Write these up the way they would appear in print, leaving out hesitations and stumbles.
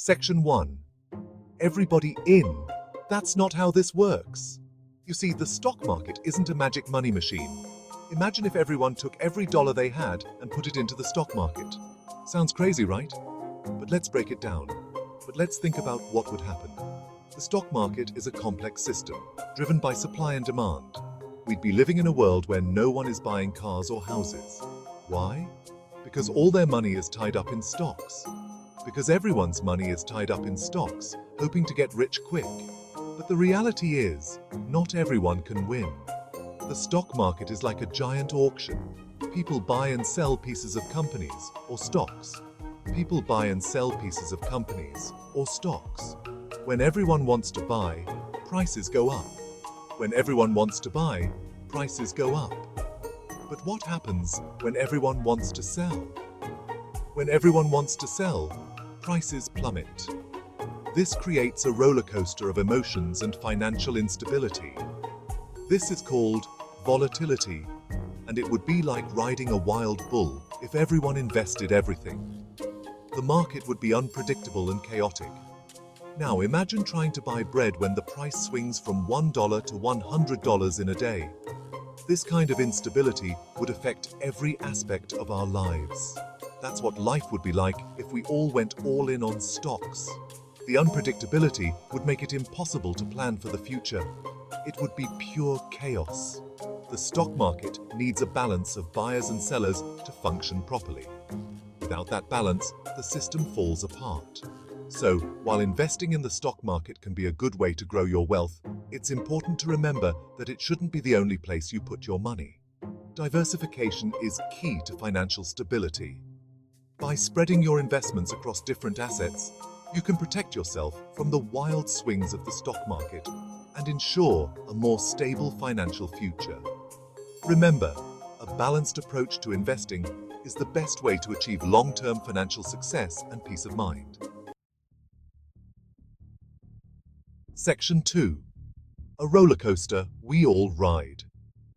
Section 1. Everybody in. That's not how this works. You see, the stock market isn't a magic money machine. Imagine if everyone took every dollar they had and put it into the stock market. Sounds crazy, right? But let's break it down. But let's think about what would happen. The stock market is a complex system, driven by supply and demand. We'd be living in a world where no one is buying cars or houses. Why? Because all their money is tied up in stocks. Because everyone's money is tied up in stocks, hoping to get rich quick. But the reality is, not everyone can win. The stock market is like a giant auction. People buy and sell pieces of companies or stocks. People buy and sell pieces of companies or stocks. When everyone wants to buy, prices go up. When everyone wants to buy, prices go up. But what happens when everyone wants to sell? When everyone wants to sell, prices plummet. This creates a roller coaster of emotions and financial instability. This is called volatility, and it would be like riding a wild bull if everyone invested everything. The market would be unpredictable and chaotic. Now imagine trying to buy bread when the price swings from $1 to $100 in a day. This kind of instability would affect every aspect of our lives. That's what life would be like if we all went all in on stocks. The unpredictability would make it impossible to plan for the future. It would be pure chaos. The stock market needs a balance of buyers and sellers to function properly. Without that balance, the system falls apart. So, while investing in the stock market can be a good way to grow your wealth, it's important to remember that it shouldn't be the only place you put your money. Diversification is key to financial stability. By spreading your investments across different assets, you can protect yourself from the wild swings of the stock market and ensure a more stable financial future. Remember, a balanced approach to investing is the best way to achieve long-term financial success and peace of mind. Section 2. A roller coaster we all ride.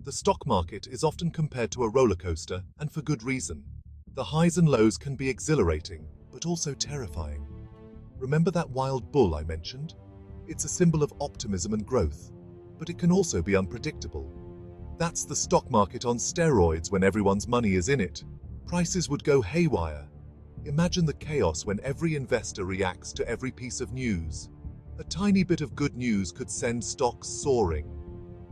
The stock market is often compared to a roller coaster, and for good reason. The highs and lows can be exhilarating, but also terrifying. Remember that wild bull I mentioned? It's a symbol of optimism and growth, but it can also be unpredictable. That's the stock market on steroids when everyone's money is in it. Prices would go haywire. Imagine the chaos when every investor reacts to every piece of news. A tiny bit of good news could send stocks soaring.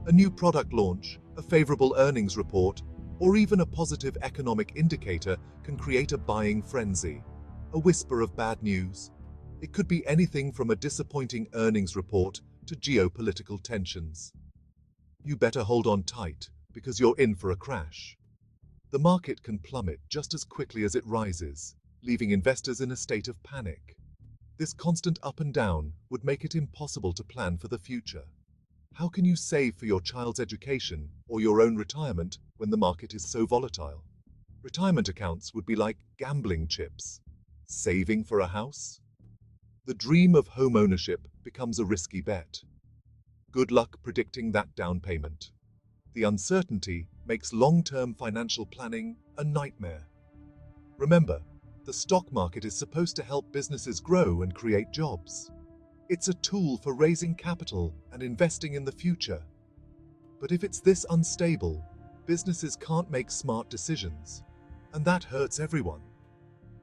A new product launch, a favorable earnings report, or even a positive economic indicator can create a buying frenzy. A whisper of bad news. It could be anything from a disappointing earnings report to geopolitical tensions. You better hold on tight, because you're in for a crash. The market can plummet just as quickly as it rises, leaving investors in a state of panic. This constant up and down would make it impossible to plan for the future. How can you save for your child's education or your own retirement when the market is so volatile? Retirement accounts would be like gambling chips. Saving for a house? The dream of home ownership becomes a risky bet. Good luck predicting that down payment. The uncertainty makes long-term financial planning a nightmare. Remember, the stock market is supposed to help businesses grow and create jobs. It's a tool for raising capital and investing in the future. But if it's this unstable, businesses can't make smart decisions, and that hurts everyone.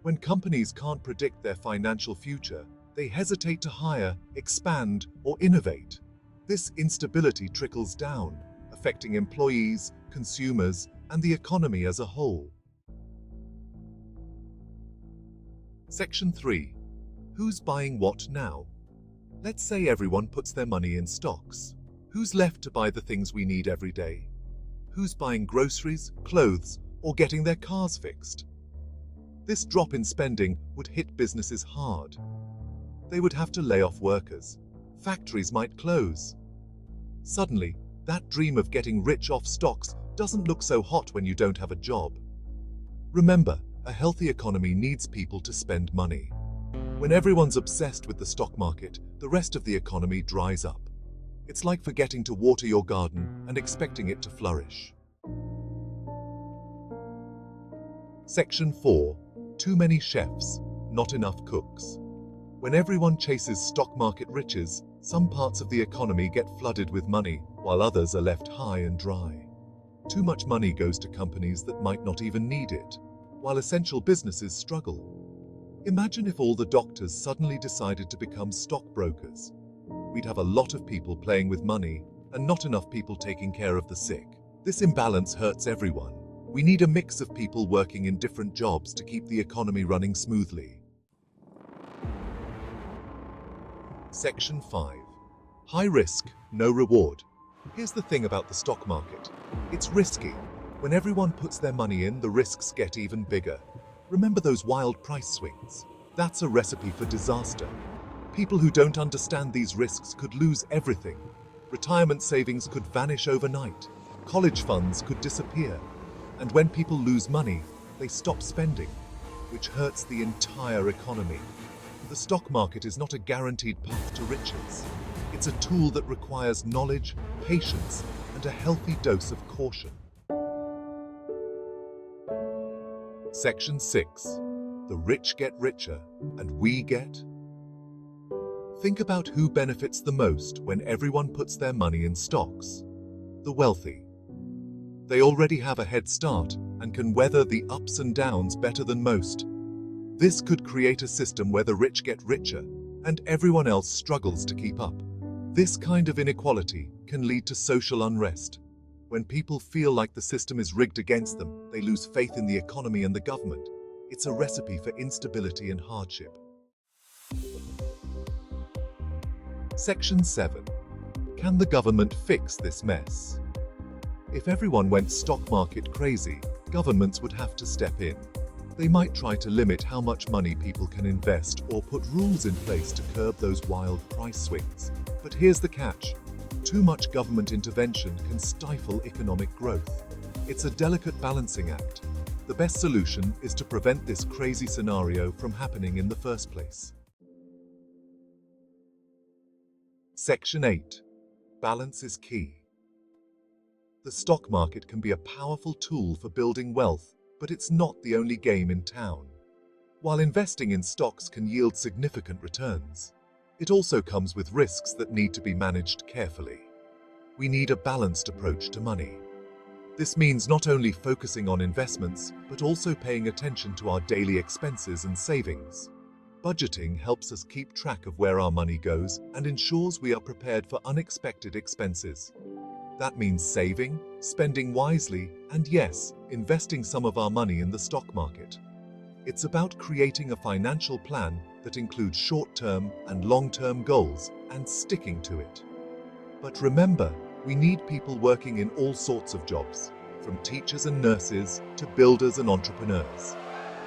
When companies can't predict their financial future, they hesitate to hire, expand, or innovate. This instability trickles down, affecting employees, consumers, and the economy as a whole. Section 3. Who's buying what now? Let's say everyone puts their money in stocks. Who's left to buy the things we need every day? Who's buying groceries, clothes, or getting their cars fixed? This drop in spending would hit businesses hard. They would have to lay off workers. Factories might close. Suddenly, that dream of getting rich off stocks doesn't look so hot when you don't have a job. Remember, a healthy economy needs people to spend money. When everyone's obsessed with the stock market, the rest of the economy dries up. It's like forgetting to water your garden and expecting it to flourish. Section 4. Too many chefs, not enough cooks. When everyone chases stock market riches, some parts of the economy get flooded with money, while others are left high and dry. Too much money goes to companies that might not even need it, while essential businesses struggle. Imagine if all the doctors suddenly decided to become stockbrokers. We'd have a lot of people playing with money and not enough people taking care of the sick. This imbalance hurts everyone. We need a mix of people working in different jobs to keep the economy running smoothly. Section 5. High risk, no reward. Here's the thing about the stock market. It's risky. When everyone puts their money in, the risks get even bigger. Remember those wild price swings? That's a recipe for disaster. People who don't understand these risks could lose everything. Retirement savings could vanish overnight. College funds could disappear. And when people lose money, they stop spending, which hurts the entire economy. The stock market is not a guaranteed path to riches. It's a tool that requires knowledge, patience, and a healthy dose of caution. Section 6. The rich get richer, and we get? Think about who benefits the most when everyone puts their money in stocks. The wealthy. They already have a head start and can weather the ups and downs better than most. This could create a system where the rich get richer and everyone else struggles to keep up. This kind of inequality can lead to social unrest. When people feel like the system is rigged against them, they lose faith in the economy and the government. It's a recipe for instability and hardship. Section 7. Can the government fix this mess? If everyone went stock market crazy, governments would have to step in. They might try to limit how much money people can invest or put rules in place to curb those wild price swings. But here's the catch. Too much government intervention can stifle economic growth. It's a delicate balancing act. The best solution is to prevent this crazy scenario from happening in the first place. Section 8. Balance is key. The stock market can be a powerful tool for building wealth, but it's not the only game in town. While investing in stocks can yield significant returns, it also comes with risks that need to be managed carefully. We need a balanced approach to money. This means not only focusing on investments, but also paying attention to our daily expenses and savings. Budgeting helps us keep track of where our money goes and ensures we are prepared for unexpected expenses. That means saving, spending wisely, and yes, investing some of our money in the stock market. It's about creating a financial plan that includes short-term and long-term goals and sticking to it. But remember, we need people working in all sorts of jobs, from teachers and nurses to builders and entrepreneurs.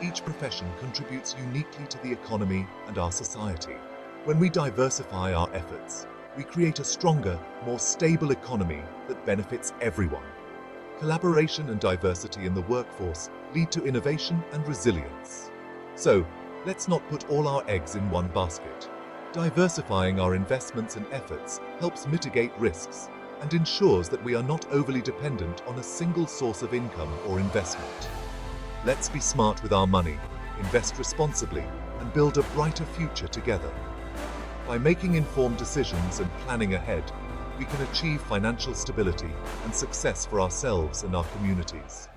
Each profession contributes uniquely to the economy and our society. When we diversify our efforts, we create a stronger, more stable economy that benefits everyone. Collaboration and diversity in the workforce lead to innovation and resilience. So, let's not put all our eggs in one basket. Diversifying our investments and efforts helps mitigate risks and ensures that we are not overly dependent on a single source of income or investment. Let's be smart with our money, invest responsibly, and build a brighter future together. By making informed decisions and planning ahead, we can achieve financial stability and success for ourselves and our communities.